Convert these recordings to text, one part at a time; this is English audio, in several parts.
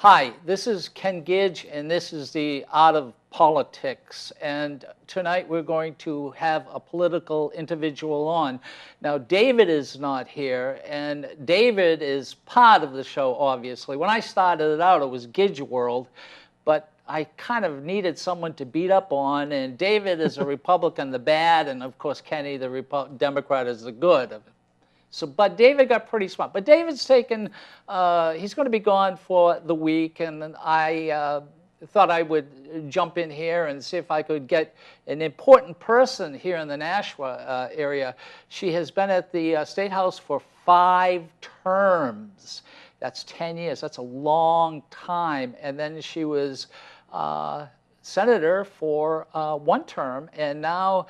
Hi, this is Ken Gidge, and this is the Art of Politics. And tonight we're going to have a political individual on. Now, David is not here, and David is part of the show, obviously. When I started it out, it was Gidge World, but I kind of needed someone to beat up on, and David is a Republican, the bad, and of course Kenny, the Democrat, is the good. So, but David got pretty smart. But David's taken, he's going to be gone for the week, and I thought I would jump in here and see if I could get an important person here in the Nashua area. She has been at the State House for 5 terms. That's 10 years. That's a long time. And then she was senator for 1 term, and now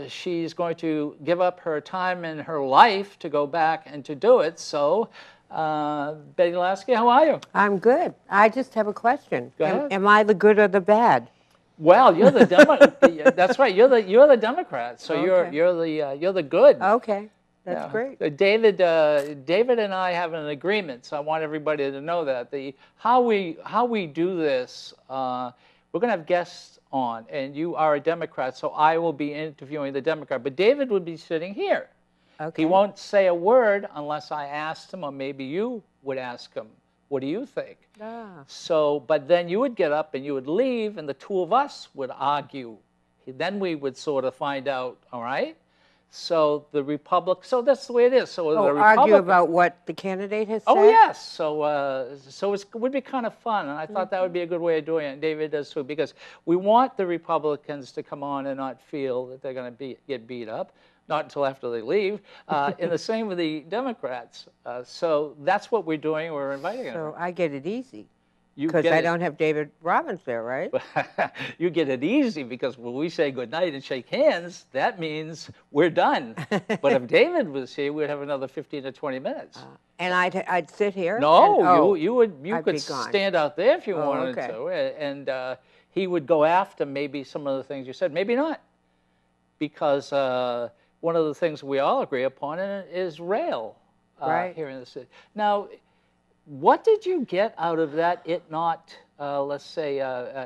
she's going to give up her time in her life to go back and to do it. So, Betty Lasky, how are you? I'm good. I just have a question. Go ahead. Am I the good or the bad? Well, you're the that's right. You're the Democrat. So Okay. you're the good. Okay, that's great. David and I have an agreement. So I want everybody to know that how we do this. We're going to have guests on, and you are a Democrat, so I will be interviewing the Democrat. But David would be sitting here. Okay. He won't say a word unless I asked him, or maybe you would ask him, what do you think? So, but then you would get up and you would leave, and the two of us would argue. Then we would sort of find out, all right? So so that's the way it is. So the argue about what the candidate has said? Oh, yes. So it would be kind of fun, and I thought that would be a good way of doing it, and David does too, because we want the Republicans to come on and not feel that they're going to get beat up, not until after they leave, and the same with the Democrats. So that's what we're doing. We're inviting them. So I get it easy. Because I don't have David Robbins there, right? You get it easy because when we say goodnight and shake hands, that means we're done. But if David was here, we'd have another 15 to 20 minutes. And I'd sit here? No, you could gone. stand out there if you wanted okay. to. And he would go after maybe some of the things you said. Maybe not. Because one of the things we all agree upon is rail here in the city. Now, what did you get out of that, it not, let's say,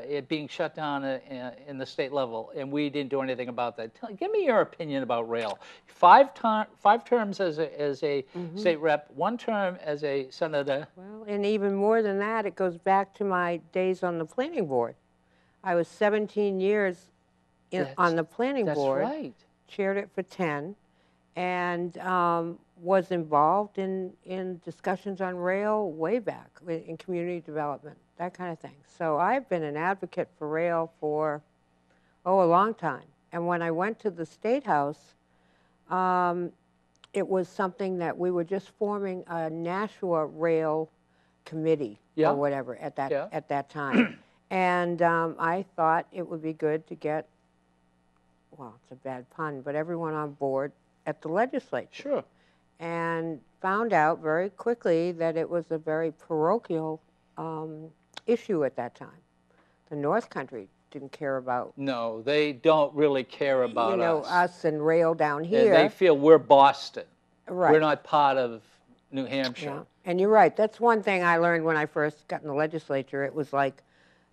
it being shut down in the state level, and we didn't do anything about that? Give me your opinion about rail. 5 terms as a state rep, 1 term as a senator. Well, and even more than that, it goes back to my days on the planning board. I was 17 years on the planning board. That's right. Chaired it for 10, and was involved in discussions on rail way back in community development, that kind of thing. So I've been an advocate for rail for, a long time. And when I went to the State House, it was something that we were just forming a Nashua Rail Committee or whatever at that time. And I thought it would be good to get, well, it's a bad pun, but everyone on board at the legislature. Sure. And found out very quickly that it was a very parochial issue at that time. The North Country didn't care about. No, they don't really care about us and rail down here. And they feel we're Boston. Right. We're not part of New Hampshire. Yeah. And you're right. That's one thing I learned when I first got in the legislature. It was like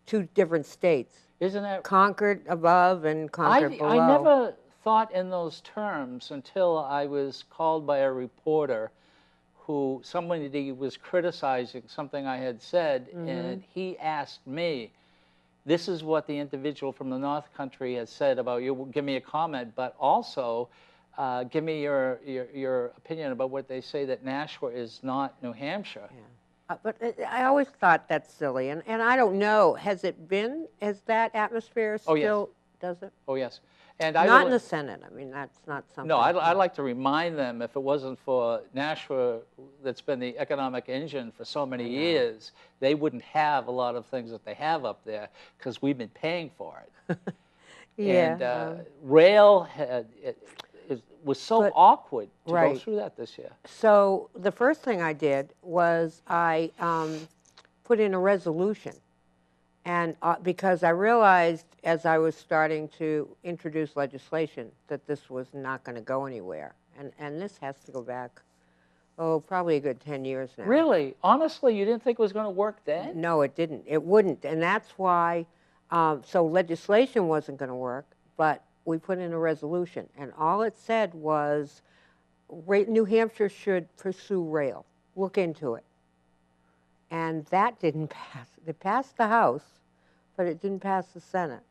2 different states. Isn't that Concord above and Concord below? I never thought in those terms until I was called by a reporter somebody was criticizing something I had said, and he asked me, this is what the individual from the North Country has said about you, give me a comment, but also give me your opinion about what they say that Nashua is not New Hampshire. Yeah. But I always thought that's silly, and I don't know, has that atmosphere still, does it? Oh, yes. And not in the Senate. I mean, that's not something. No, I'd like to remind them, if it wasn't for Nashua, that's been the economic engine for so many years, they wouldn't have a lot of things that they have up there because we've been paying for it. And rail was so awkward to go through that this year. So the first thing I did was I put in a resolution. And because I realized as I was starting to introduce legislation that this was not going to go anywhere. And this has to go back Oh, probably a good 10 years now. Really? Honestly, you didn't think it was going to work then? No, it didn't. It wouldn't. And that's why, so legislation wasn't going to work, but we put in a resolution. And all it said was New Hampshire should pursue rail. Look into it. And that didn't pass. It passed the House, but it didn't pass the Senate.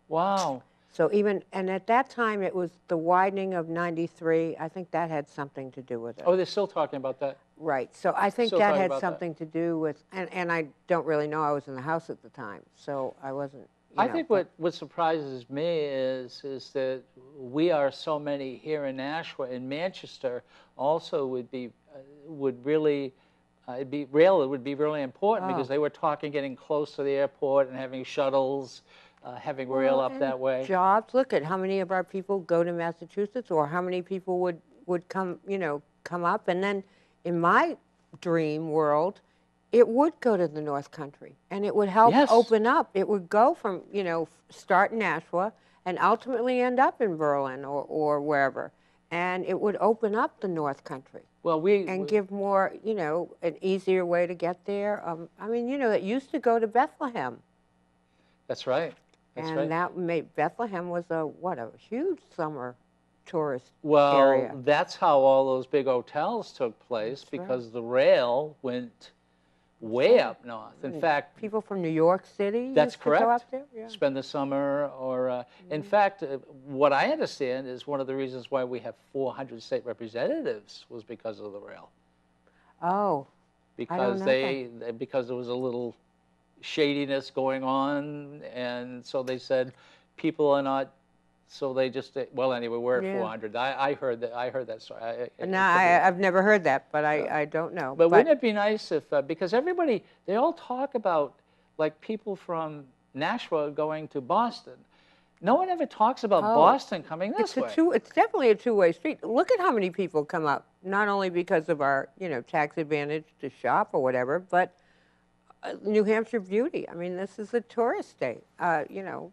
Wow. So and at that time, it was the widening of 93. I think that had something to do with it. Oh, they're still talking about that? Right. So I think Still that talking had about that. something to do with, and I don't really know. I was in the House at the time, so I wasn't. I think what surprises me is that we are so many here in Nashua. In Manchester also would really rail would be really important because they were talking getting close to the airport and having shuttles, having rail up that way. Jobs. Look at how many of our people go to Massachusetts, or how many people would come up, and then in my dream world, it would go to the North Country, and it would help open up. It would go from, start in Nashua and ultimately end up in Berlin or wherever. And it would open up the North Country. Well, give more, an easier way to get there. I mean, it used to go to Bethlehem. That's right. That's right. And that made Bethlehem was a huge summer tourist Well, area. that's how all those big hotels took place because the rail went way up north. In fact, people from New York City that's used correct. to go up there. Yeah. Spend the summer, or in fact, what I understand is one of the reasons why we have 400 state representatives was because of the rail. Oh, because because there was a little shadiness going on, and so they said people are not. So they just anyway, we're at 400. I heard that story. I've never heard that, but I don't know. But wouldn't it be nice if because everybody they all talk about like people from Nashua going to Boston. No one ever talks about Boston coming this way. It's definitely a two-way street. Look at how many people come up, not only because of our tax advantage to shop or whatever, but New Hampshire beauty. I mean, this is a tourist state.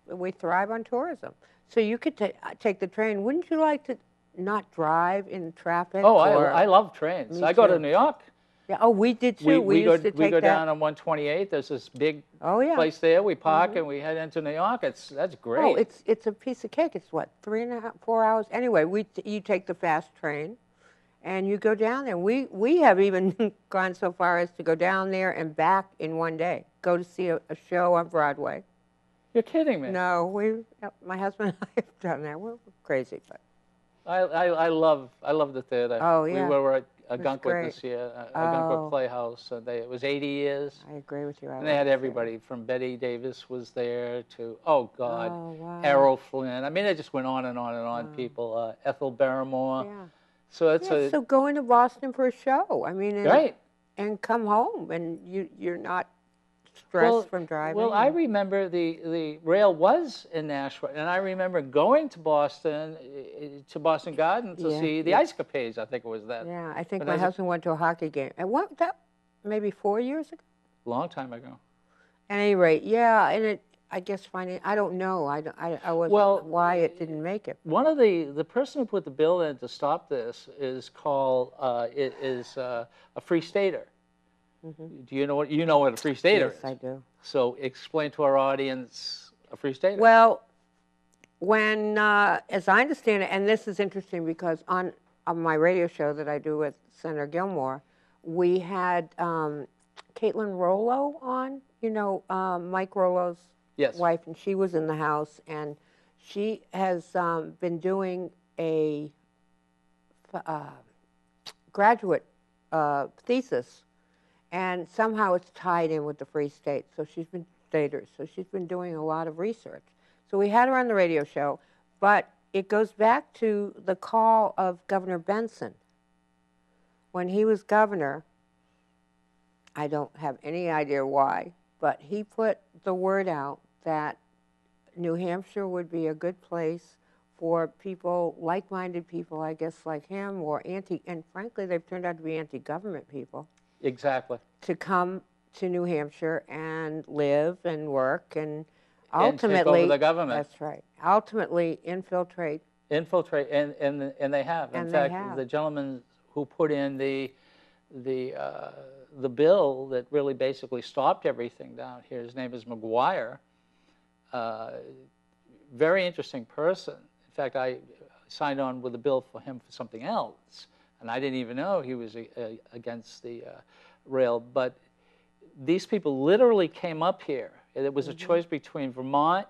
We thrive on tourism. So you could take the train. Wouldn't you like to not drive in traffic? Oh, I love trains. I go to New York. Yeah. Oh, we did too. We used to take we go down on 128. There's this big place there. We park and we head into New York. That's great. Oh, it's a piece of cake. It's what, 3.5, 4 hours? Anyway, you take the fast train, and you go down there. We have even gone so far as to go down there and back in one day. Go to see a show on Broadway. You're kidding me. No, my husband and I have done that. We're crazy, but I love the theater. Oh yeah, we were at Agunquit this year, Agunquit Playhouse. It was 80 years. I agree with you. And they had everybody from Betty Davis was there to wow. Errol Flynn. I mean, it just went on and on and on. People, Ethel Barrymore. Yeah. So so going to Boston for a show. I mean, right. And come home, and you're not stressed from driving. Well, I remember the rail was in Nashua, and I remember going to Boston Garden to see the Ice Capades. I think it was that. Yeah, I think my husband went to a hockey game. And maybe 4 years ago? Long time ago. At any rate, and I guess I don't know. I wasn't why it didn't make it. One of the person who put the bill in to stop this is called a Free Stater. Mm-hmm. Do you know what a Free Stater is? Yes, I do. So explain to our audience a Free Stater. Well, when, as I understand it, and this is interesting because on my radio show that I do with Senator Gilmore, we had Caitlin Rollo on, Mike Rollo's wife, and she was in the House, and she has been doing a graduate thesis. And somehow it's tied in with the Free State. So she's been doing a lot of research. So we had her on the radio show, but it goes back to the call of Governor Benson. When he was governor, I don't have any idea why, but he put the word out that New Hampshire would be a good place for people, like-minded people, I guess, like him, or and frankly, they've turned out to be anti-government people. Exactly. To come to New Hampshire and live and work and ultimately and take over the government. That's right. Ultimately infiltrate. And they have. In fact, the gentleman who put in the bill that really basically stopped everything down here. His name is McGuire. Very interesting person. In fact, I signed on with a bill for him for something else, and I didn't even know he was against the rail. But these people literally came up here. It was a choice between Vermont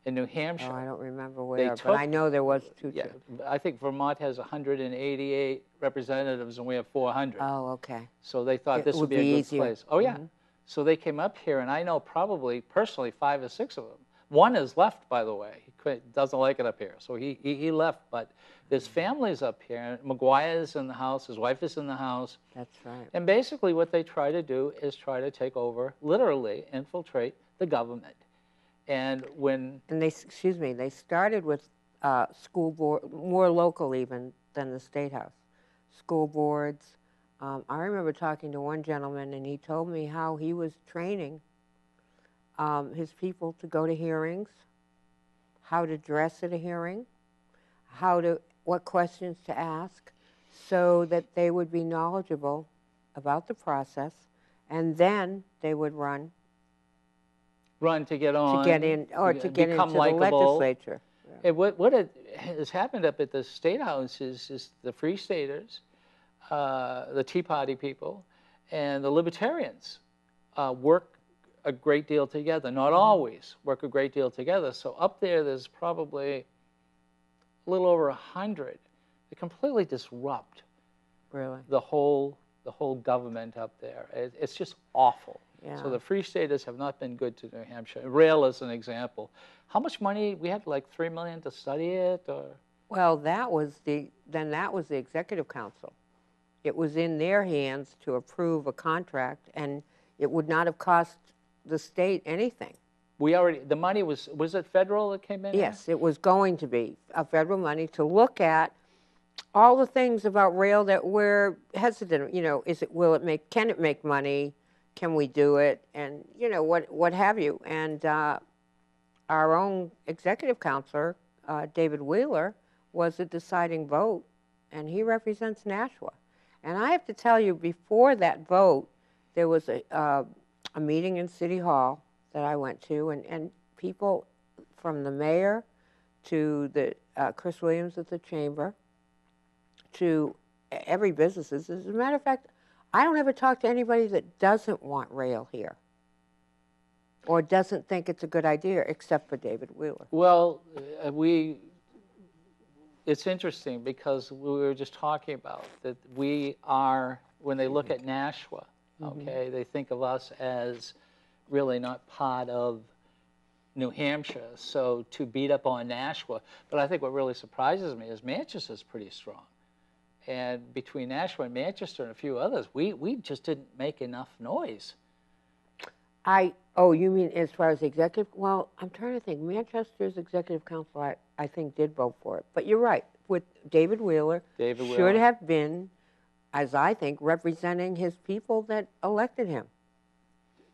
and New Hampshire. Oh, I don't remember where, but I know there was two. Yeah, I think Vermont has 188 representatives, and we have 400. Oh, okay. So they thought this would be a good easier. place. Oh, yeah. So they came up here, and I know probably, personally, 5 or 6 of them. One has left, by the way. He doesn't like it up here, so he left. But there's families up here. And McGuire is in the house. His wife is in the house. That's right. And basically what they try to do is try to take over, literally infiltrate the government. And they started with school board, more local even than the State House, school boards. I remember talking to one gentleman, and he told me how he was training his people to go to hearings, how to dress at a hearing, what questions to ask, so that they would be knowledgeable about the process, and then they would run to get on, to get in, or to get into likable. The legislature. Yeah. What has happened up at the State House is the Free Staters, the Tea Party people, and the Libertarians work a great deal together. Not always work a great deal together. So up there's probably a little over 100. They completely disrupt the whole government up there. It's just awful. Yeah. So the Free Staters have not been good to New Hampshire. Rail is an example. How much money? We had like $3 million to study it, or? Well, that was the Executive Council. It was in their hands to approve a contract, and it would not have cost the state anything. The money was it federal that came in? Yes, it was going to be federal money to look at all the things about rail that we're hesitant. Can it make money? Can we do it? And what have you? And our own executive counselor, David Wheeler, was a deciding vote, and he represents Nashua. And I have to tell you, before that vote, there was a meeting in City Hall that I went to, and people from the mayor to the Chris Williams at the chamber to every business. As a matter of fact, I don't ever talk to anybody that doesn't want rail here or doesn't think it's a good idea, except for David Wheeler. Well, it's interesting because we were just talking about that we are, when they look at Nashua, okay, they think of us as really not part of New Hampshire, so to beat up on Nashua. But I think what really surprises me is Manchester's pretty strong. And between Nashua and Manchester and a few others, we just didn't make enough noise. Oh, you mean as far as the executive? Well, I'm trying to think. Manchester's executive council, I think, did vote for it. But you're right. With David Wheeler, should have been, as I think, representing his people that elected him.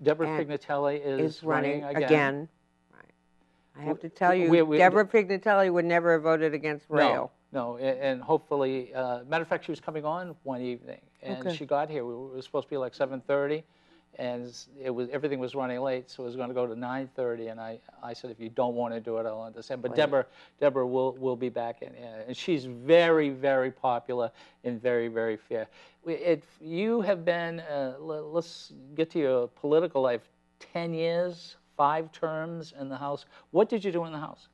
Deborah Pignatelli is running again. Right. I have to tell you, Deborah Pignatelli would never have voted against rail. No, and hopefully, matter of fact, she was coming on one evening, and she got here. We were supposed to be like 7:30, and everything was running late, so it was going to go to 9:30. And I said, if you don't want to do it, I'll understand. But Deborah will be back, and she's very, very popular and very, very fair. You have been, let's get to your political life, 10 years, 5 terms in the House. What did you do in the House?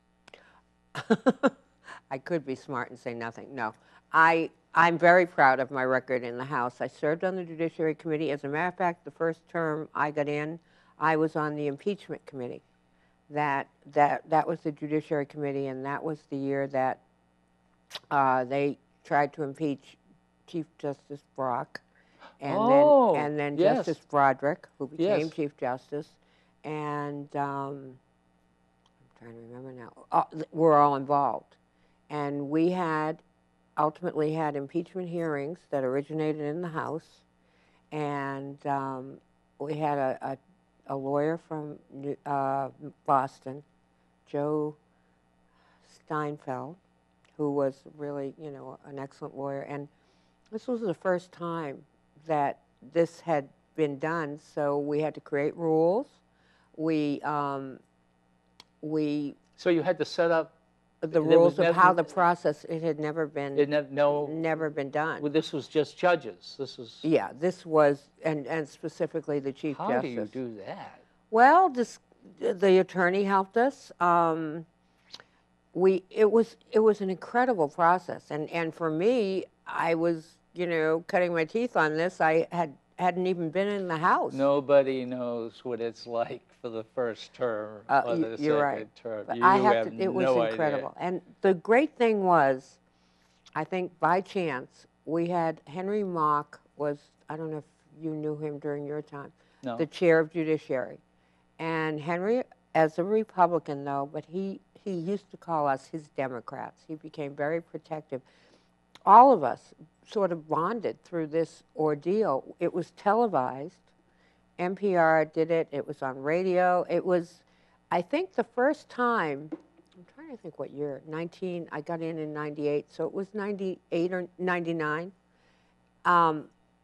I could be smart and say nothing. No, I'm very proud of my record in the House. I served on the Judiciary Committee. As a matter of fact, the first term I got in, I was on the Impeachment Committee. That was the Judiciary Committee, and that was the year that they tried to impeach Chief Justice Brock, and then Justice Broderick, who became Chief Justice, and I'm trying to remember now. We're all involved. And we ultimately had impeachment hearings that originated in the House, and we had a lawyer from Boston, Joe Steinfeld, who was really, an excellent lawyer, and This was the first time that this had been done, so we had to create rules. We we So you had to set up the there rules was of never, how the process, it had never been never been done. well, this was just judges. This was. Yeah, this was, and specifically the Chief How Justice. do you do that? Well, the attorney helped us. It was an incredible process, and for me, I was, cutting my teeth on this. I hadn't even been in the House. Nobody knows what it's like for the first term or the You're second right. term. But You I have it was no incredible. idea. And the great thing was, I think by chance, we had Henry Mock was, I don't know if you knew him during your time, No. the chair of Judiciary. And Henry, as a Republican though, but he used to call us his Democrats. He became very protective. All of us sort of bonded through this ordeal. It was televised. NPR did it. It was on radio. It was, I think, the first time, I'm trying to think what year, I got in 98, so it was 98 or 99.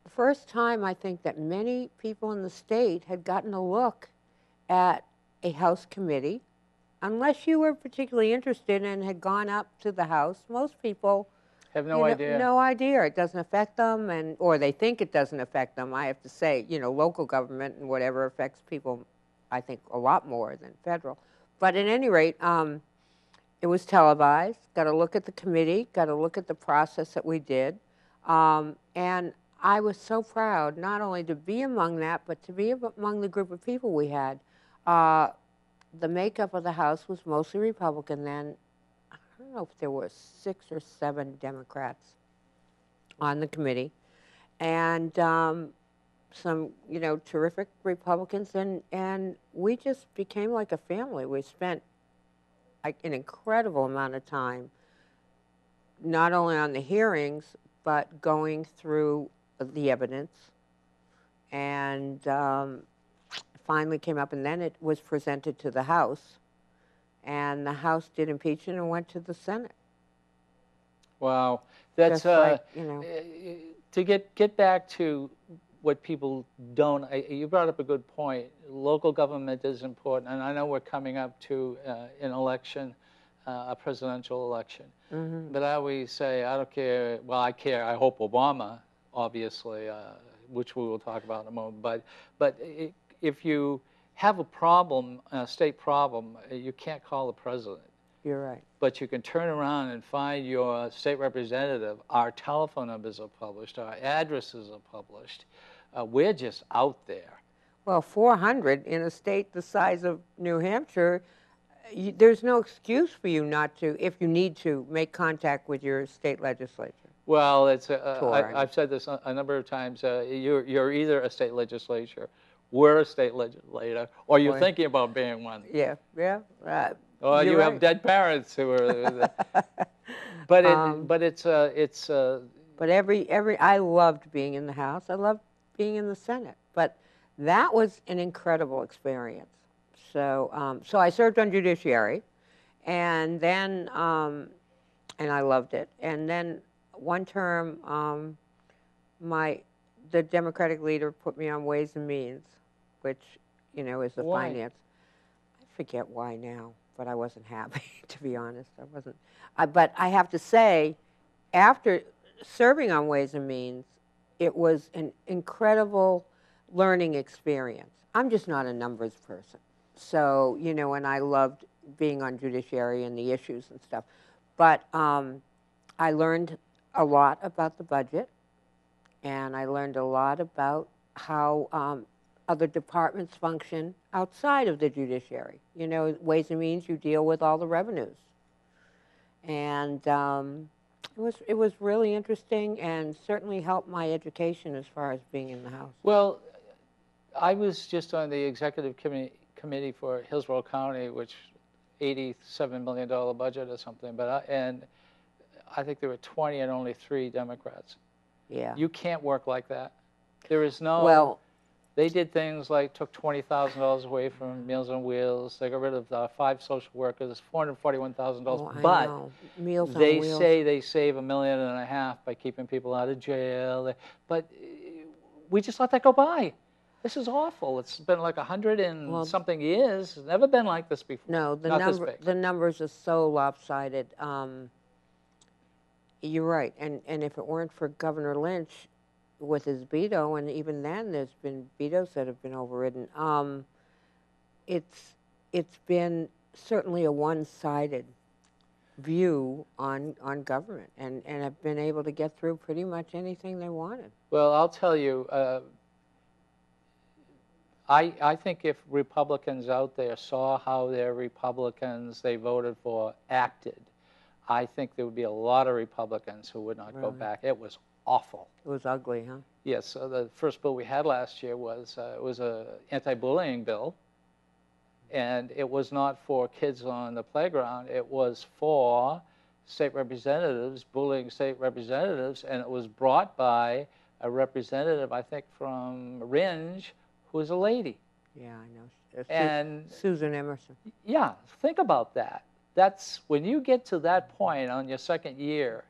First time, I think, that many people in the state had gotten a look at a House committee. Unless you were particularly interested and had gone up to the House, most people Have no idea. No idea. It doesn't affect them, or they think it doesn't affect them. I have to say, local government and whatever affects people, I think, a lot more than federal. But at any rate, it was televised. Got to look at the committee. Got to look at the process that we did, and I was so proud not only to be among that, but to be among the group of people we had. The makeup of the House was mostly Republican then. I don't know if there were 6 or 7 Democrats on the committee, and some, terrific Republicans, and we just became like a family. We spent an incredible amount of time, not only on the hearings, but going through the evidence, and finally came up, and then it was presented to the House, and the House did impeachment and went to the Senate. Wow, that's like, to get back to what people don't. You brought up a good point. Local government is important, and I know we're coming up to an election, a presidential election. Mm-hmm. But I always say I don't care. Well, I care. I hope Obama, obviously, which we will talk about in a moment. But if you have a problem, a state problem, you can't call the president. You're right. But you can turn around and find your state representative. Our telephone numbers are published. Our addresses are published. We're just out there. Well, 400 in a state the size of New Hampshire, there's no excuse for you not to, if you need to, make contact with your state legislature. Well, I've said this a number of times. You're either a state legislature, we're a state legislator, or you're thinking about being one. Yeah. Or you have dead parents who are. But I loved being in the House. I loved being in the Senate. But that was an incredible experience. So I served on Judiciary, and then and I loved it. And then one term, the Democratic leader put me on Ways and Means, which is the finance. I forget why now, but I wasn't happy, to be honest. I wasn't. But I have to say, after serving on Ways and Means, it was an incredible learning experience. I'm just not a numbers person. So, and I loved being on Judiciary and the issues and stuff. But I learned a lot about the budget, and I learned a lot about how other departments function outside of the Judiciary. Ways and Means, you deal with all the revenues. And it was really interesting, and certainly helped my education as far as being in the House. Well, I was just on the executive committee for Hillsborough County, which $87 million budget or something. And I think there were 20 and only 3 Democrats. Yeah. You can't work like that. There is no. Well, They did things like took $20,000 away from Meals on Wheels. They got rid of 5 social workers, $441,000. Oh, I But know. Meals on they Wheels. say they save $1.5 million by keeping people out of jail. But we just let that go by. This is awful. It's been like 100 and something years. It's never been like this before. No, the numbers are so lopsided. You're right. And if it weren't for Governor Lynch with his veto, and even then there's been vetoes that have been overridden, it's been certainly a one-sided view on government, and have been able to get through pretty much anything they wanted. Well, I'll tell you, I think if Republicans out there saw how their Republicans they voted for acted, I think there would be a lot of Republicans who would not go back. It was awful. It was ugly, huh? Yes. So the first bill we had last year was a anti-bullying bill, and it was not for kids on the playground. It was for state representatives bullying state representatives, and it was brought by a representative, I think, from Ringe, who was a lady. Yeah, I know. And Susan Emerson. Yeah, think about that. That's when you get to that point on your second year.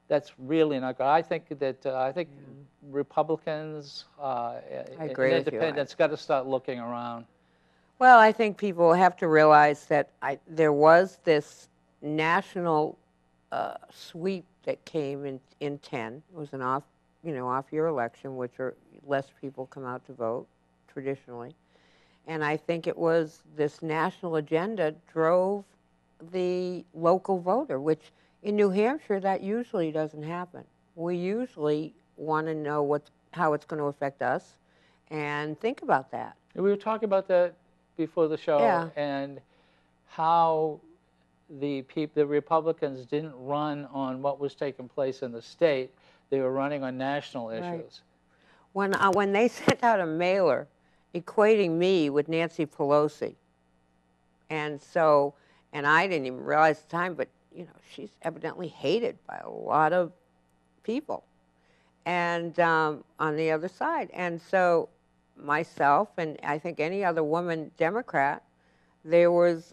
That's really not good. I think that Republicans and independents got to start looking around. Well, I think people have to realize that there was this national sweep that came in 10. It was an off-year election, which are less people come out to vote traditionally, and I think it was this national agenda drove the local voter, which in New Hampshire that usually doesn't happen. We usually want to know how it's going to affect us, and think about that. We were talking about that before the show, and how the Republicans didn't run on what was taking place in the state; they were running on national issues. Right. When they sent out a mailer equating me with Nancy Pelosi, and I didn't even realize at the time, but she's evidently hated by a lot of people, and on the other side, and so myself and I think any other woman Democrat, there was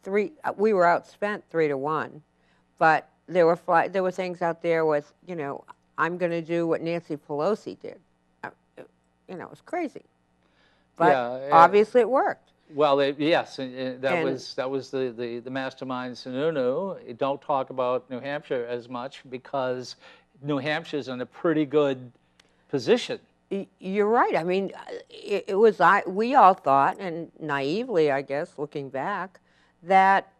3. We were outspent 3-1, but there were things out there with I'm going to do what Nancy Pelosi did. It was crazy, but obviously it worked. Well, yes, and that was the mastermind Sununu. Don't talk about New Hampshire as much because New Hampshire's in a pretty good position. You're right. I mean, we all thought, and naively, I guess, looking back, that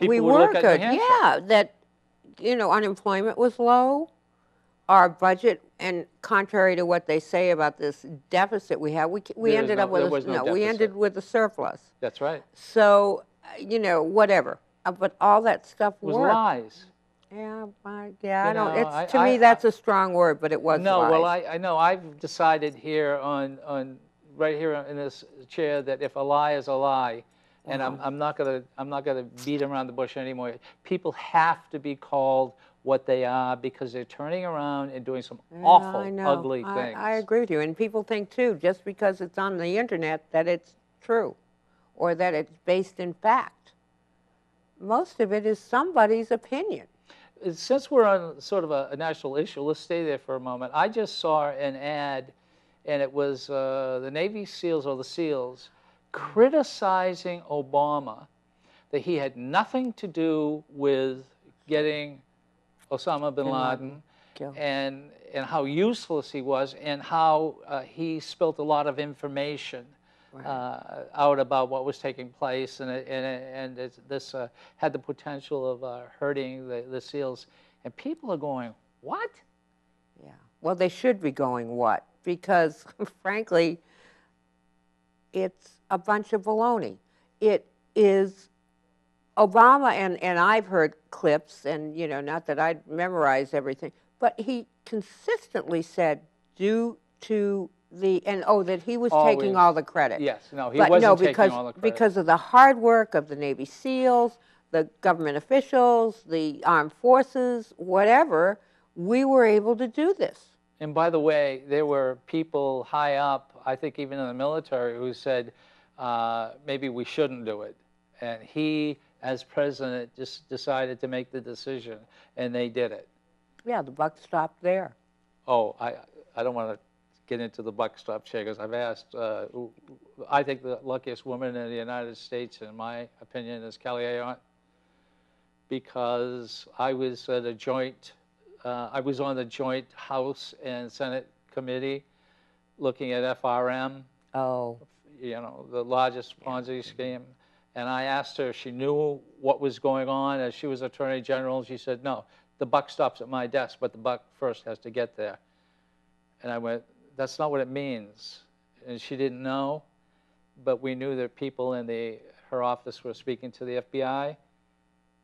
we were good. Yeah, that unemployment was low. Our budget, and contrary to what they say about this deficit we have, we ended up with we ended with a surplus. That's right. So whatever, but all that stuff was lies. Yeah, I don't. To me, that's a strong word, but it was no. lies. Well, I know. I've decided here on right here in this chair that if a lie is a lie, and I'm not gonna beat around the bush anymore. People have to be called what they are because they're turning around and doing some awful, ugly things. I agree with you, and people think too, just because it's on the internet, that it's true, or that it's based in fact. Most of it is somebody's opinion. Since we're on sort of a national issue, let's stay there for a moment. I just saw an ad, and it was the Navy SEALs or the SEALs criticizing Obama that he had nothing to do with getting Osama bin Laden and how useless he was, and how he spilt a lot of information out about what was taking place, and this had the potential of hurting the SEALs. And people are going, what? Yeah. Well, they should be going, what? Because, frankly, it's a bunch of baloney. It is Obama, and I've heard clips, and not that I'd memorize everything, but he consistently said due to that he was taking all the credit. Yes, no, he wasn't taking all the credit. Because of the hard work of the Navy SEALs, the government officials, the armed forces, whatever, we were able to do this. And by the way, there were people high up, I think even in the military, who said maybe we shouldn't do it. And he, as president, just decided to make the decision, and they did it. Yeah, the buck stopped there. Oh, I don't want to get into the buck stop here because I've asked. I think the luckiest woman in the United States, in my opinion, is Kelly Ayotte, because I was at a joint. I was on the joint House and Senate committee looking at FRM. Oh. You know, the largest Ponzi scheme. And I asked her if she knew what was going on. As she was Attorney General, and she said, no, the buck stops at my desk, but the buck first has to get there. And I went, that's not what it means. And she didn't know, but we knew that people in her office were speaking to the FBI.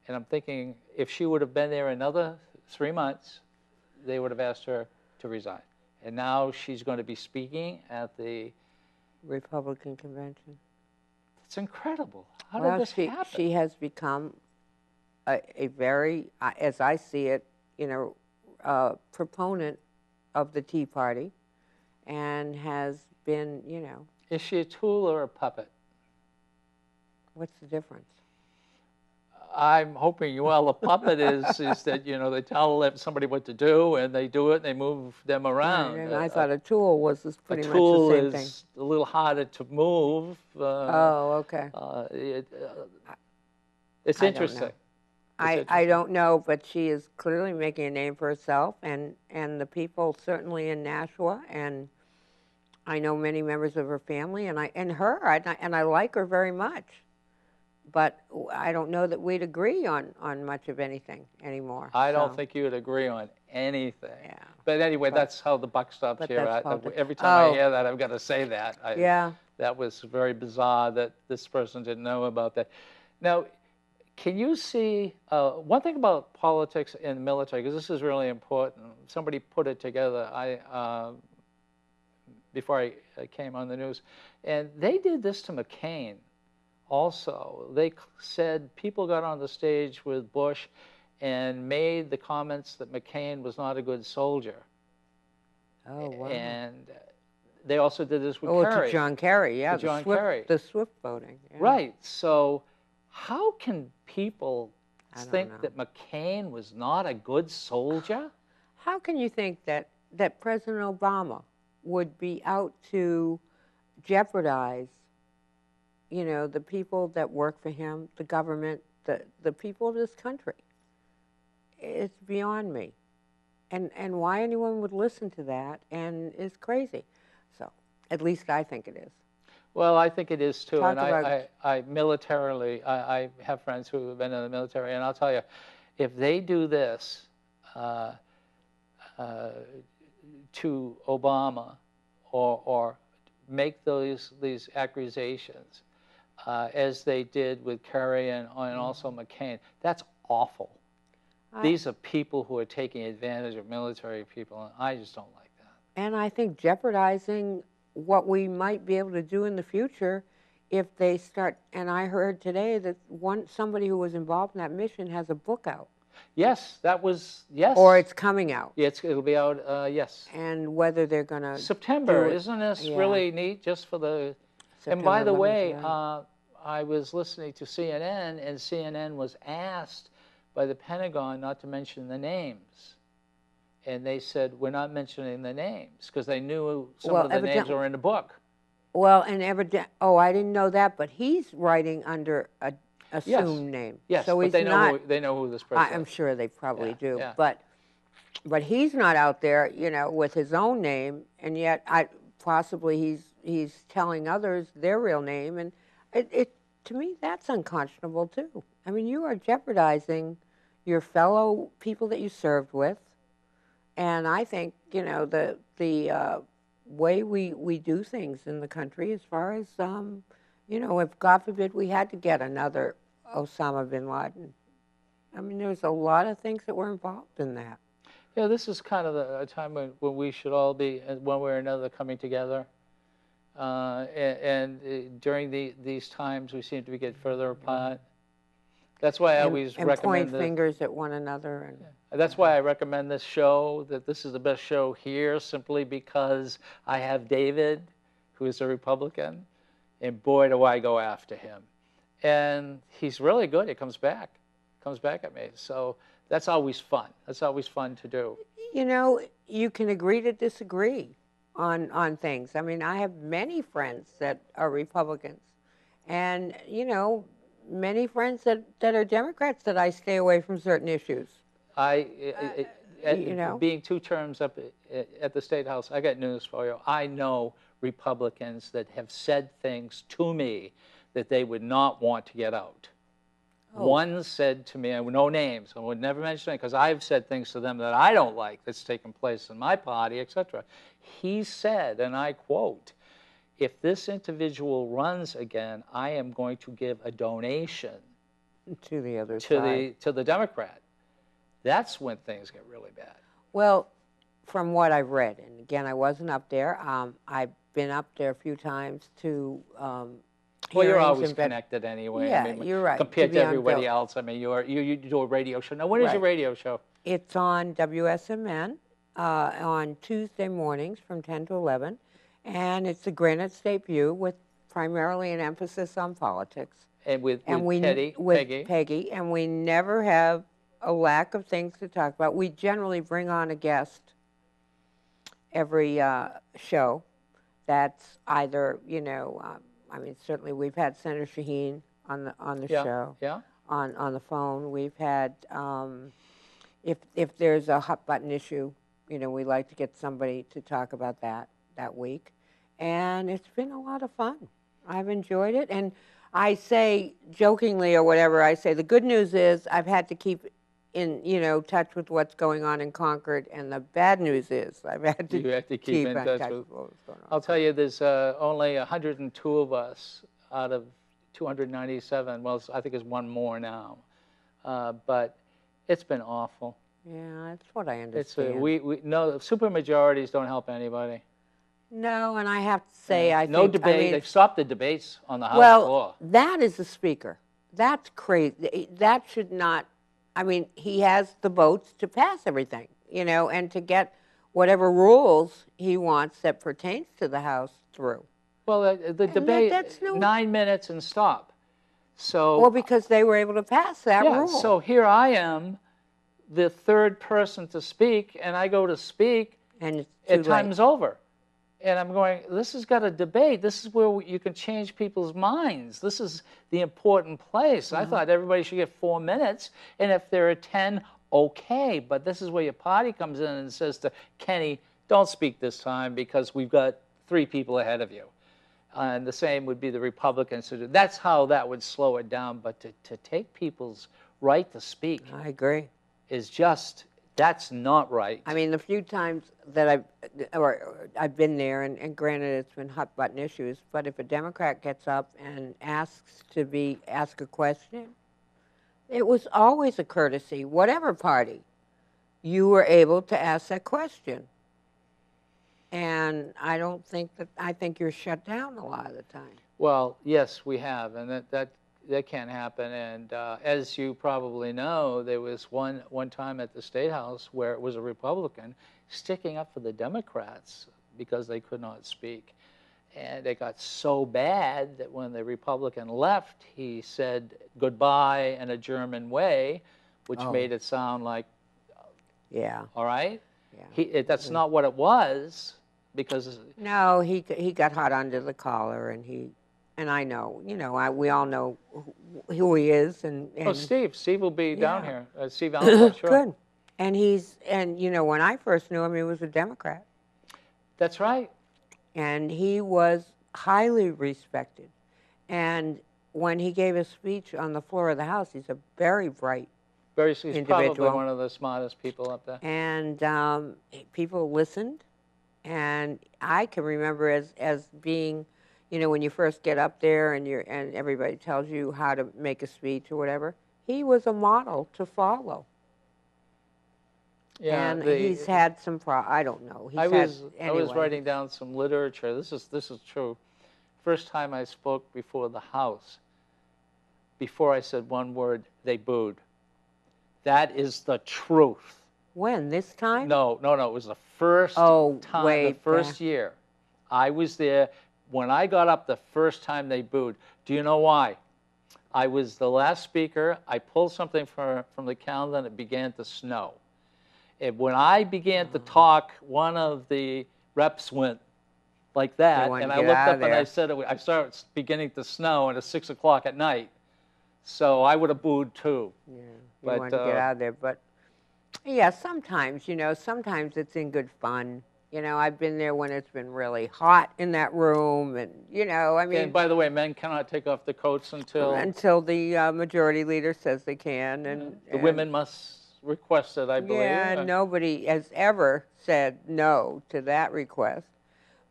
And I'm thinking, if she would have been there another 3 months, they would have asked her to resign. And now she's going to be speaking at the Republican convention. It's incredible. How Well, did this happen? she has become a very, as I see it, proponent of the Tea Party, and has been, Is she a tool or a puppet? What's the difference? I'm hoping, well, a puppet is that, they tell somebody what to do, and they do it, and they move them around. And I thought a tool was pretty much the same thing. A tool is a little harder to move. Oh, okay. It's interesting. I don't know, but she is clearly making a name for herself, and the people certainly in Nashua, and I know many members of her family, and I like her very much. But I don't know that we'd agree on much of anything anymore. I don't think you would agree on anything. Yeah. But anyway, that's how the buck stops here. Every time I hear that, I've got to say that. Yeah. That was very bizarre that this person didn't know about that. Now, can you see, one thing about politics in the military, because this is really important, somebody put it together before I came on the news, and they did this to McCain also. They said people got on the stage with Bush and made the comments that McCain was not a good soldier. Oh, wow. And they also did this with Kerry. To John Kerry, yeah. To John Kerry. The Swift voting. Yeah. Right. So how can people think that McCain was not a good soldier? How can you think that President Obama would be out to jeopardize the people that work for him, the government, the people of this country? It's beyond me. And why anyone would listen to that is crazy. So, at least I think it is. Well, I think it is too. And I militarily, I have friends who have been in the military, and I'll tell you, if they do this to Obama or make these accusations, as they did with Kerry and also McCain, that's awful. These are people who are taking advantage of military people, and I just don't like that. And I think jeopardizing what we might be able to do in the future if they start, and I heard today that somebody who was involved in that mission has a book out. Yes, that was, yes. Or it's coming out. Yeah, it'll be out, yes. And whether they're going to September, isn't this really neat just for the... September, and by the way, I was listening to CNN, and CNN was asked by the Pentagon not to mention the names. And they said, we're not mentioning the names, because they knew some of the names were in the book. Well, and I didn't know that, but he's writing under a assumed name. Yes, so but they know who this person is. I'm sure they probably do. Yeah. But he's not out there, with his own name, and yet possibly he's telling others their real name, and to me that's unconscionable too. I mean, you are jeopardizing your fellow people that you served with, and I think the way we do things in the country, as far as if God forbid we had to get another Osama bin Laden, I mean, there's a lot of things that were involved in that. Yeah, this is kind of a time when we should all be, one way or another, coming together. And during these times, we seem to get further apart. That's why I always and recommend point this. fingers at one another. And That's why I recommend this show, that this is the best show here, simply because I have David, who is a Republican, and boy, do I go after him. And he's really good. He comes back at me. So that's always fun. That's always fun to do. you know, you can agree to disagree on things. I mean, I have many friends that are Republicans, and you know, many friends that are Democrats that I stay away from certain issues. You know, Being 2 terms up at the State House, I got news for you. I know Republicans that have said things to me that they would not want to get out. Oh. One said to me, no names, I would never mention it because I've said things to them that I don't like that's taken place in my party, etc. He said, and I quote, "If this individual runs again, I am going to give a donation to the other side, to the Democrat." That's when things get really bad. Well, from what I've read, and again, I wasn't up there. I've been up there a few times to. Well, you're always connected anyway. Yeah, I mean, you're right. Compared to everybody else, I mean, you do a radio show. Now, when is your radio show? It's on WSMN on Tuesday mornings from 10 to 11, and it's the Granite State View with primarily an emphasis on politics. And with Peggy, and we never have a lack of things to talk about. We generally bring on a guest every show that's either, you know, I mean, certainly we've had Senator Shaheen on the show, on the phone. We've had, if there's a hot button issue, you know, we like to get somebody to talk about that week. And it's been a lot of fun. I've enjoyed it. And I say jokingly or whatever, I say the good news is I've had to keep in, you know, touch with what's going on in Concord, and the bad news is I've had to, you have to keep in touch with what's going on. I'll tell you, there's only 102 of us out of 297. Well, I think there's one more now, but it's been awful. Yeah, that's what I understand. No, supermajorities don't help anybody. No, and I have to say, no debate. I mean, they've stopped the debates on the House floor. Well, that is the speaker. That's crazy. That should not. I mean, he has the votes to pass everything, you know, and to get whatever rules he wants that pertains to the House through. Well, the debate, 9 minutes and stop. So. Well, because they were able to pass that rule. So here I am, the third person to speak, and I go to speak, and time's over. And I'm going, this has got a debate. This is where you can change people's minds. This is the important place. I thought everybody should get 4 minutes. And if there are 10, okay. But this is where your party comes in and says to Kenny, don't speak this time because we've got 3 people ahead of you. And the same would be the Republicans. That's how that would slow it down. But to take people's right to speak. I agree. Is just... That's not right. I mean, the few times that I've been there, and granted it's been hot button issues, but if a Democrat gets up and asks to ask a question, it was always a courtesy, whatever party, you were able to ask that question. And I think you're shut down a lot of the time. Well, yes, we have, and that can't happen. And as you probably know, there was one time at the State House where it was a Republican sticking up for the Democrats because they could not speak. And it got so bad that when the Republican left, he said goodbye in a German way, which made it sound like, all right? Yeah. That's not what it was, because... No, he got hot under the collar, and I know, you know, we all know who he is. And Steve will be down here. Steve Allen, sure. Good. And you know, when I first knew him, he was a Democrat. That's right. And he was highly respected. And when he gave a speech on the floor of the House, he's a very bright individual. He's probably one of the smartest people up there. And people listened. And I can remember as being... You know, when you first get up there and everybody tells you how to make a speech or whatever, he was a model to follow. Yeah, and he's had some I don't know. I was writing down some literature. This is true. First time I spoke before the House, before I said one word, they booed. That is the truth. When? This time? No, no, no. It was the first Oh, time, way the first back. year. I was there. When I got up the first time, they booed. Do you know why? I was the last speaker. I pulled something from the calendar, and it began to snow. And when I began to talk, one of the reps went like that, wanted and to I get looked out up of and I there. said, I started beginning to snow, and it's 6 o'clock at night. So I would have booed too. Yeah, you But, wanted to get out of there. But yeah, sometimes, you know, sometimes it's in good fun. You know, I've been there when it's been really hot in that room, and you know, I mean, And by the way, men cannot take off their coats until the majority leader says they can, and the women must request it, I believe. yeah, nobody has ever said no to that request.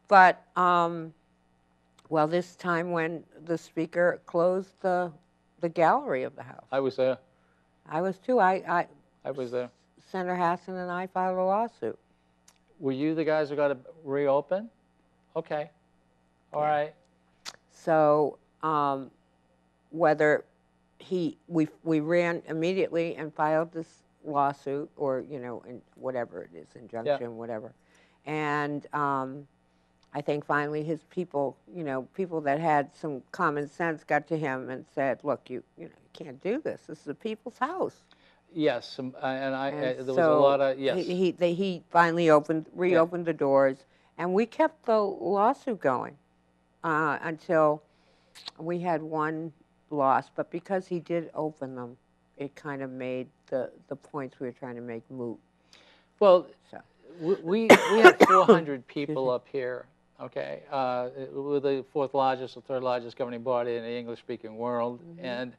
But well, this time when the speaker closed the gallery of the house, I was there. I was too. I was there. Senator Hassan and I filed a lawsuit. Were you the guys who got to reopen? Okay. All right. So whether we ran immediately and filed this lawsuit, or you know, whatever it is, injunction, whatever, and I think finally his people, you know, people that had some common sense, got to him and said, "Look, you know, you can't do this. This is the people's house." Yes, and there was a so lot of yes. He finally reopened the doors, and we kept the lawsuit going until we had one loss. But because he did open them, it kind of made the points we were trying to make moot. Well, so. we have 400 people up here. Okay, we're the fourth largest or third largest governing body in the English-speaking world, and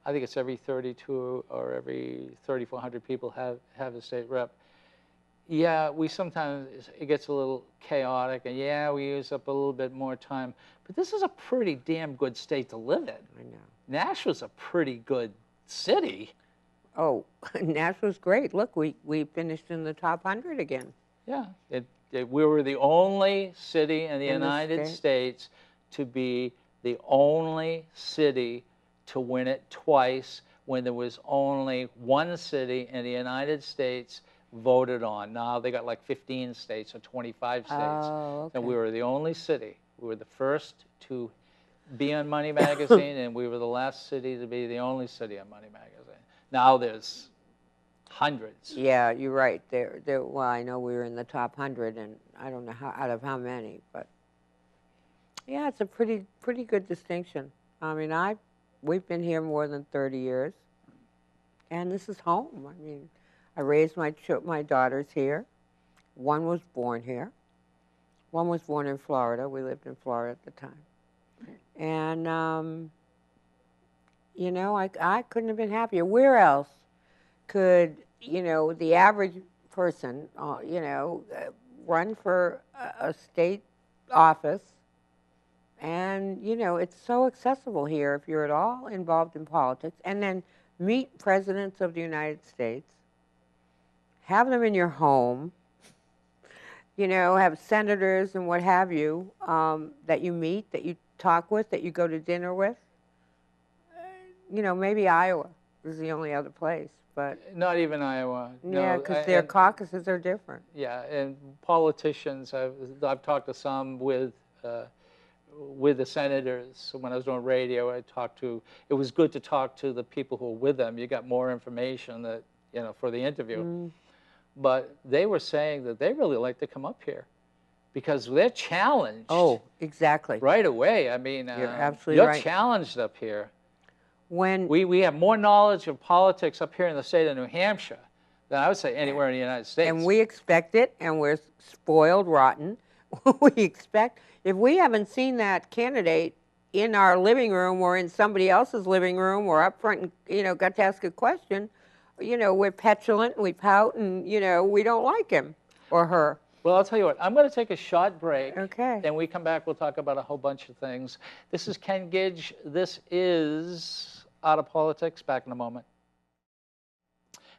I think it's every 32 or every 3,400 people have a state rep. Yeah, we sometimes, it gets a little chaotic, and yeah, we use up a little bit more time, but this is a pretty damn good state to live in. I know. Nashville's a pretty good city. Oh, Nashville's great. Look, we finished in the top 100 again. Yeah, we were the only city in the United States to be the only city to win it twice, when there was only one city in the United States voted on. Now they got like 15 states or 25 states. Oh, okay. And we were the only city. We were the first to be on Money Magazine, and we were the last city to be the only city on Money Magazine. Now there's hundreds. Yeah, you're right. Well, I know we were in the top 100, and I don't know out of how many, but yeah, it's a pretty good distinction. I mean, we've been here more than 30 years, and this is home. I mean, I raised my daughters here. One was born here. One was born in Florida. We lived in Florida at the time. And, you know, I couldn't have been happier. Where else could, you know, the average person, you know, run for a state office? And, you know, it's so accessible here if you're at all involved in politics. And then meet presidents of the United States, have them in your home, you know, have senators and what have you that you meet, that you talk with, that you go to dinner with. You know, maybe Iowa is the only other place, but... Not even Iowa. Yeah, because their caucuses are different. Yeah, and politicians, I've talked to some with the senators. When I was doing radio, it was good to talk to the people who were with them. You got more information that, you know, for the interview. But they were saying that they really like to come up here because they're challenged. Oh, exactly. Right away. I mean, you're absolutely right. You're challenged up here. When we have more knowledge of politics up here in the state of New Hampshire than I would say anywhere in the United States. And we expect it, and we're spoiled rotten. We expect, if we haven't seen that candidate in our living room or in somebody else's living room or up front and, you know, got to ask a question, you know, we're petulant and we pout and, you know, we don't like him or her. Well, I'll tell you what, I'm going to take a short break. Okay. Then we come back, we'll talk about a whole bunch of things. This is Ken Gidge. This is Out of Politics. Back in a moment.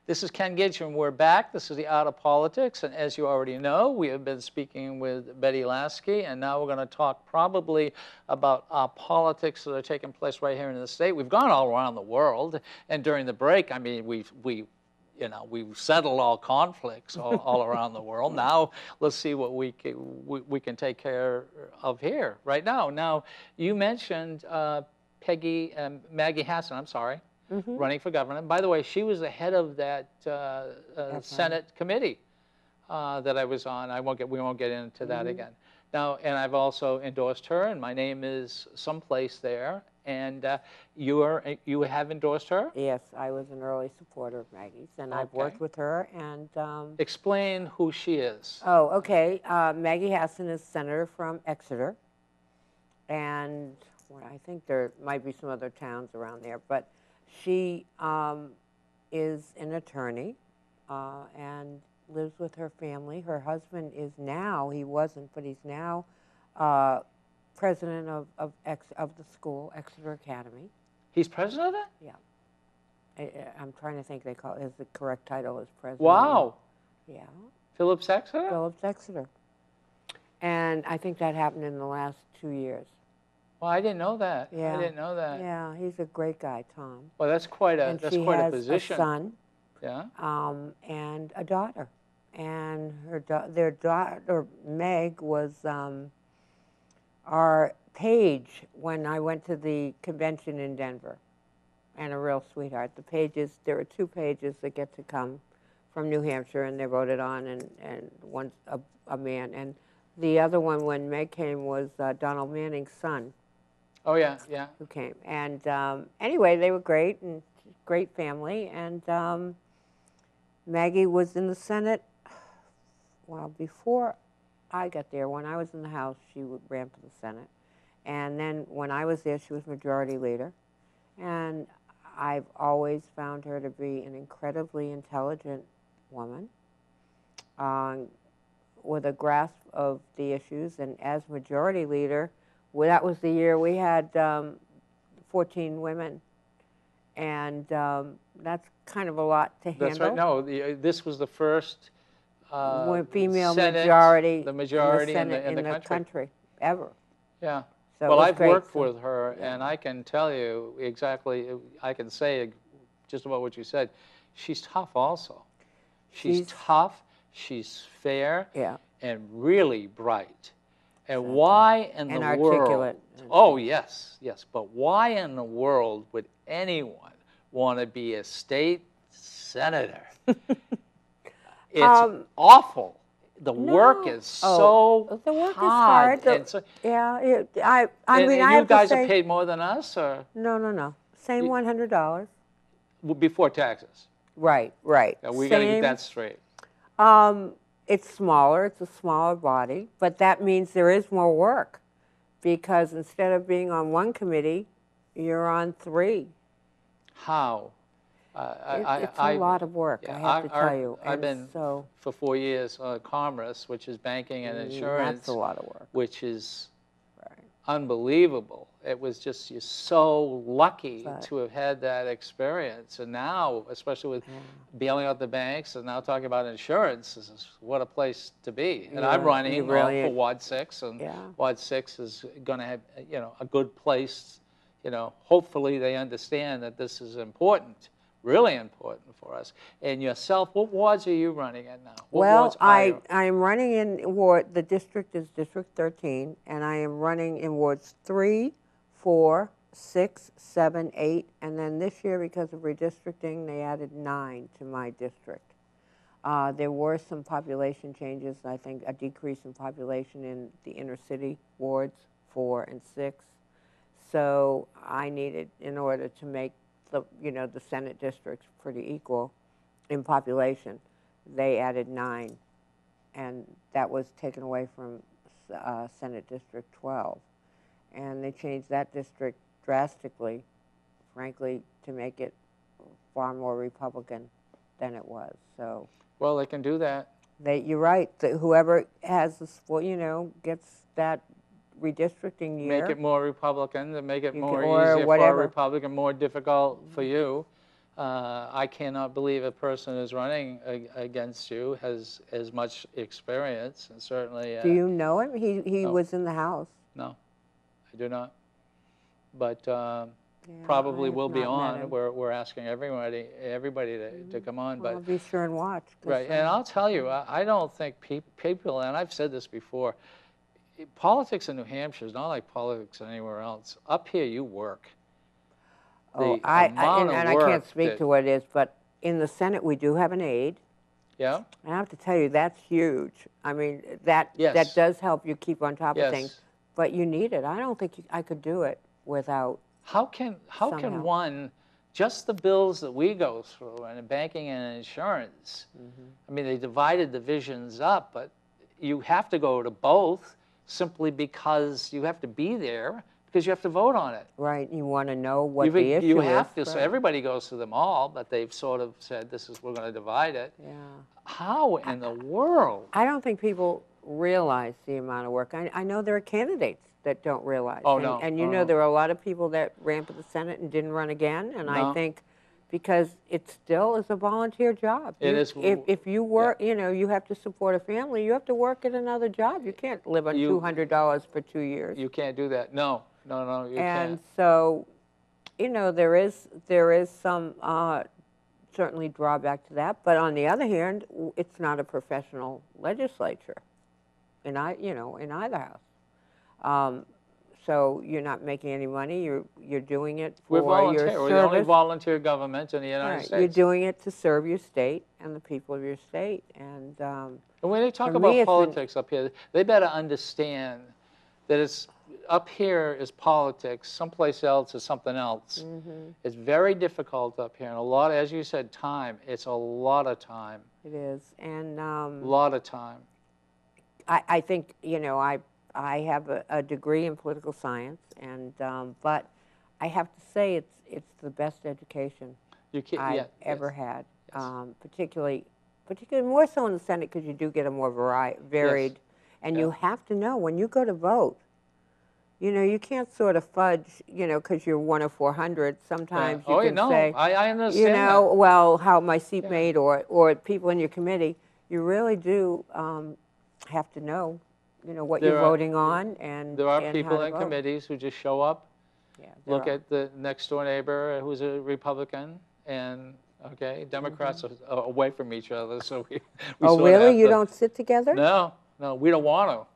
This is Ken Gidge, and we're back. This is The Art of Politics, and as you already know, we have been speaking with Betty Lasky, and now we're going to talk probably about politics that are taking place right here in the state. We've gone all around the world, and during the break, I mean, we've settled all conflicts all around the world. Now let's see what we can take care of here right now. Now, you mentioned Maggie Hassan, I'm sorry, running for governor. By the way, she was the head of that Senate committee that I was on. We won't get into that again. Now, and I've also endorsed her, and my name is someplace there. And you have endorsed her? Yes, I was an early supporter of Maggie's, and I've worked with her. And explain who she is. Oh, okay. Maggie Hassan is senator from Exeter, and I think there might be some other towns around there, but she is an attorney and lives with her family. Her husband is now, he wasn't, but he's now president of the school, Exeter Academy. He's president of that? Yeah. I'm trying to think they call it, the correct title is president. Wow. Yeah. Phillips Exeter? Phillips Exeter. And I think that happened in the last 2 years. Well, I didn't know that. Yeah. I didn't know that. Yeah, he's a great guy, Tom. Well, that's quite a position. And she has a son. Yeah. And a daughter. And their daughter, Meg, was our page when I went to the convention in Denver, and a real sweetheart. The pages, there are 2 pages that get to come from New Hampshire, and they're voted on, and one's a man. And the other one, when Meg came, was Donald Manning's son. Oh, yeah, yeah. Who came. And anyway, they were great, and great family. And Maggie was in the Senate, well, before I got there. When I was in the House, she ran for the Senate. And then when I was there, she was majority leader. And I've always found her to be an incredibly intelligent woman with a grasp of the issues. And as majority leader, well, that was the year we had 14 women. And that's kind of a lot to handle. That's right. No, this was the first female Senate, majority, the majority in the country ever. Yeah. So well, I've great, worked with her, and I can tell you exactly, I can say just about what you said. She's tough also. She's tough, she's fair, and really bright. And why in the world? Articulate. Oh, yes, yes. But why in the world would anyone want to be a state senator? It's awful. The work is so the work hard. Is hard. I mean, you guys are paid more than us, or? No. Same $100. Before taxes. Right, right. Yeah, we got to get that straight. It's smaller. It's a smaller body, but that means there is more work, because instead of being on 1 committee, you're on 3. How? It's a lot of work, I have to tell you. I've been for 4 years on Commerce, which is banking and insurance. That's a lot of work. Which is unbelievable. It was just, you're so lucky to have had that experience. And now, especially with bailing out the banks and now talking about insurance, this is what a place to be. And I'm running for Ward 6, and Ward 6 is going to have, a good place. Hopefully they understand that this is important. Really important for us. And yourself, what wards are you running in now? Well, I am running in ward, the district is District 13, and I am running in wards 3, 4, 6, 7, 8, and then this year, because of redistricting, they added 9 to my district. There were some population changes, I think a decrease in population in the inner city wards 4 and 6. So I needed, in order to make the Senate districts pretty equal in population, they added 9, and that was taken away from Senate District 12. And they changed that district drastically, frankly, to make it far more Republican than it was. So, well, they can do that. You're right. Whoever has this, gets that redistricting year. Make it more Republican, to make it more easier for a Republican, more difficult for you. I cannot believe a person who's running against you has as much experience, and certainly. Do you know him? He No. was in the House. No, I do not. But Yeah, probably I have will be not met on. him. We're asking everybody to come on. Well, But I'll be sure and watch. right, and I'll tell you, I don't think people, and I've said this before, politics in New Hampshire is not like politics anywhere else. Up here, you work. Oh, The amount of and I work can't speak that- to what it is, but in the Senate we do have an aide. Yeah. I have to tell you, that's huge. I mean, that Yes. does help you keep on top of things. Yes. But you need it. I don't think I could do it without. How can Somehow. one, just the bills that we go through and banking and insurance, I mean, they divided divisions up, but you have to go to both simply because you have to be there because you have to vote on it. Right, you want to know what You the issue you is. have to, so right. everybody goes through them all, but they've sort of said, we're going to divide it. Yeah. How in the world? I don't think people realize the amount of work. I know there are candidates that don't realize. Oh, and, no. And you Oh, know no. there are a lot of people that ran for the Senate and didn't run again. And I No. think because it still is a volunteer job. It You- is. If you work, you know, you have to support a family. You have to work at another job. You can't live on $200 for 2 years. You can't do that. No, you And can't. so, you know, there is some certainly drawback to that. But on the other hand, it's not a professional legislature, in either house. So you're not making any money. You're doing it for We're your volunteer. service. We're the only volunteer government in the United Right. States. You're doing it to serve your state and the people of your state. And And when they talk For about me, it's been- politics up here, they better understand that it's up here is politics, someplace else is something else. It's very difficult up here, and a lot, as you said, time. It's a lot of time. it is. And A lot of time. I think, you know, I have a degree in political science, and but I have to say it's the best education You can't. I've ever yes. had, Yes. particularly more so in the Senate because you do get a more varied, and Yeah. you have to know when you go to vote. You know, you can't sort of fudge, you know, because you're one of 400. Sometimes Oh, you can no, say, I understand you know, that. well, how my seatmate Yeah. or people in your committee, you really do have to know, you know, what There you're are- voting on and There are and people how to in vote. committees who just show up, Yeah, there look are. at the next door neighbor who's a Republican, and Democrats are away from each other, so we Oh, sort of really? have You to- don't sit together? No, we don't want to.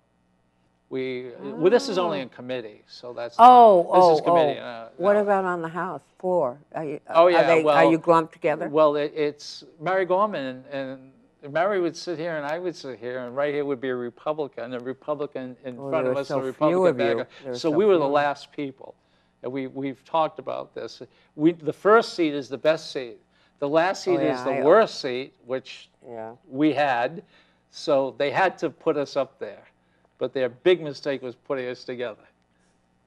Well, this is only in committee, so that's Oh, not, this is committee. What no. about on the House floor? Are you, Oh, yeah, are well- you glumped together? Well, it's Mary Gorman, and Mary would sit here, and I would sit here, and right here would be a Republican in Oh, front there of were us, so a few Republican of you. back. There were So so we were the few. last people. And we've talked about this. The first seat is the best seat. The last seat is the worst seat, which Yeah. we had, so they had to put us up there. But their big mistake was putting us together.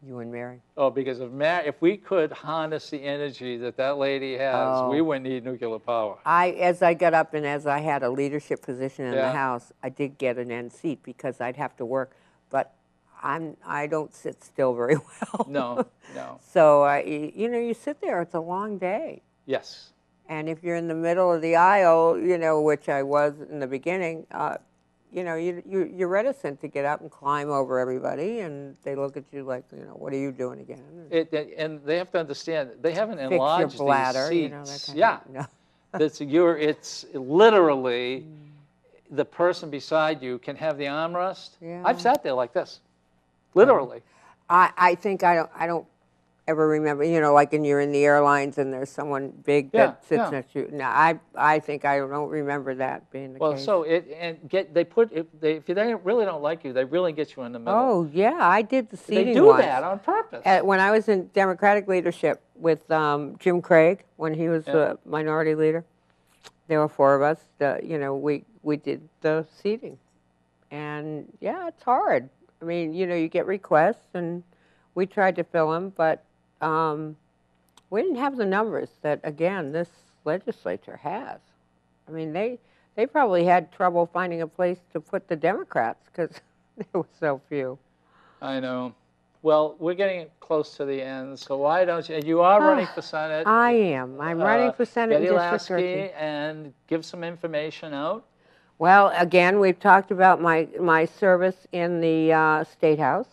You and Mary. Oh, because if we could harness the energy that lady has, we Oh. wouldn't need nuclear power. As I got up and as I had a leadership position in the Yeah. House, I did get an end seat because I'd have to work, but I don't sit still very well. No. So you know, you sit there. It's a long day, Yes. and if you're in the middle of the aisle, you know, which I was in the beginning, you know, you're reticent to get up and climb over everybody, and they look at you like, you know, what are you doing again? And they have to understand, they haven't Fix your enlarged bladder, these you know, that seats. kind Yeah. of. No. It's literally the person beside you can have the armrest. Yeah. I've sat there like this, literally. I think I don't ever remember, you know, like when you're in the airlines and there's someone big that sits yeah. next to you. No, I think I don't remember that being the Well, case. so if they really don't like you, they really get you in the middle. Oh, yeah, I did the seating They do once. that on purpose. When I was in Democratic leadership with Jim Craig, when he was the minority leader, there were 4 of us. You know, we did the seating, and yeah, it's hard. I mean, you know, you get requests, and we tried to fill them, but we didn't have the numbers that, again, this legislature has. I mean, they probably had trouble finding a place to put the Democrats because there were so few. I know. Well, we're getting close to the end, so why don't you are running for Senate. I am. I'm running for Senate Betty in District Lasky, 13. and give some information out. Well, again, we've talked about my service in the State House,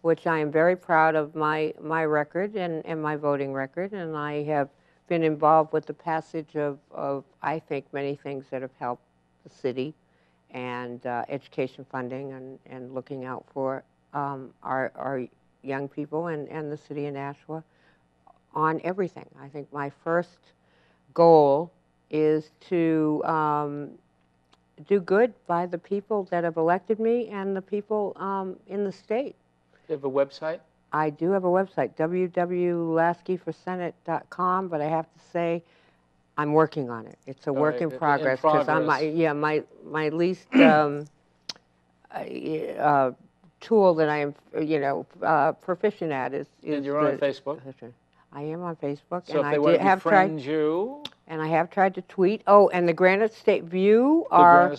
which I am very proud of my record and my voting record, and I have been involved with the passage of I think, many things that have helped the city, and education funding and looking out for our young people and the city of Nashua on everything. I think my first goal is to do good by the people that have elected me and the people in the state. You have a website? I do have a website, www.laskyforsenate.com, but I have to say I'm working on it. It's a work in progress because my least tool that I am proficient at is and you're on Facebook? I am on Facebook. So and if they want to befriend you? And I have tried to tweet. Oh, and the Granite State View our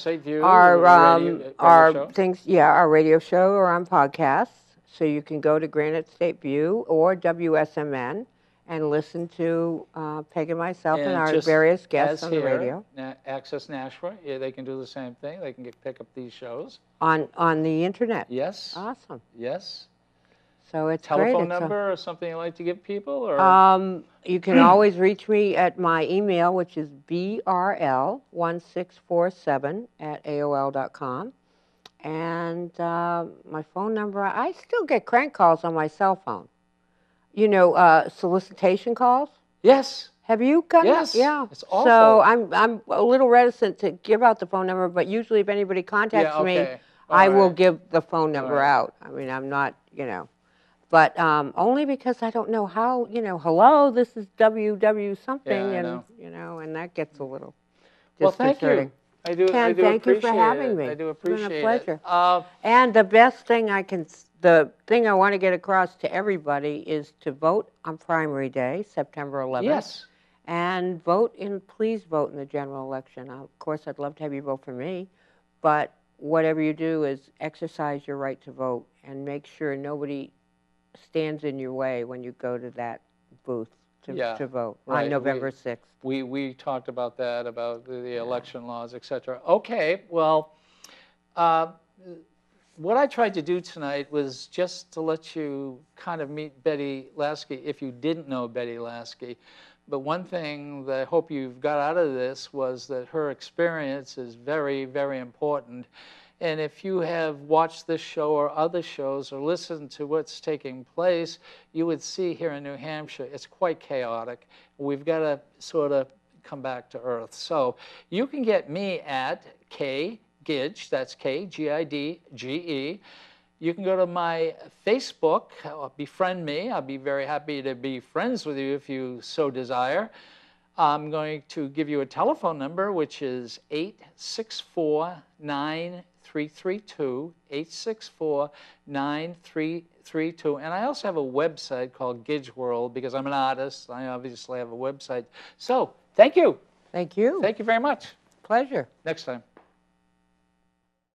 things, our radio show or on podcasts. So you can go to Granite State View or WSMN and listen to Peg and myself and our various guests on the radio. Access Nashua, they can do the same thing. They can pick up these shows. On the internet? Yes. Awesome. Yes. So it's telephone number or something you like to give people? Or? You can always reach me at my email, which is brl1647@aol.com. And my phone number, I still get crank calls on my cell phone. Solicitation calls. Yes. Have you gotten Yes. that? Yeah. It's awful. So I'm a little reticent to give out the phone number, but usually if anybody contacts me, I will give the phone number out. I mean, I'm not, but only because I don't know how, hello, this is WW something, and that gets a little disconcerting. Thank you. Ken, thank you for having me. I do appreciate it. It's been a pleasure. And the best thing the thing I want to get across to everybody is to vote on primary day, September 11th. Yes. And please vote in the general election. Of course, I'd love to have you vote for me, but whatever you do is exercise your right to vote and make sure nobody stands in your way when you go to that booth to vote on November 6th. We talked about that, about the election laws, etc. Okay, well, what I tried to do tonight was just to let you kind of meet Betty Lasky if you didn't know Betty Lasky. But one thing that I hope you've got out of this was that her experience is very, very important. And if you have watched this show or other shows or listened to what's taking place, you would see here in New Hampshire, it's quite chaotic. We've got to sort of come back to earth. So you can get me at Gidge, that's K-G-I-D-G-E. You can go to my Facebook, befriend me. I'll be very happy to be friends with you if you so desire. I'm going to give you a telephone number, which is 864-9332, 864-9332. And I also have a website called Gidge World because I'm an artist. I obviously have a website. So thank you. Thank you. Thank you very much. Pleasure. Next time.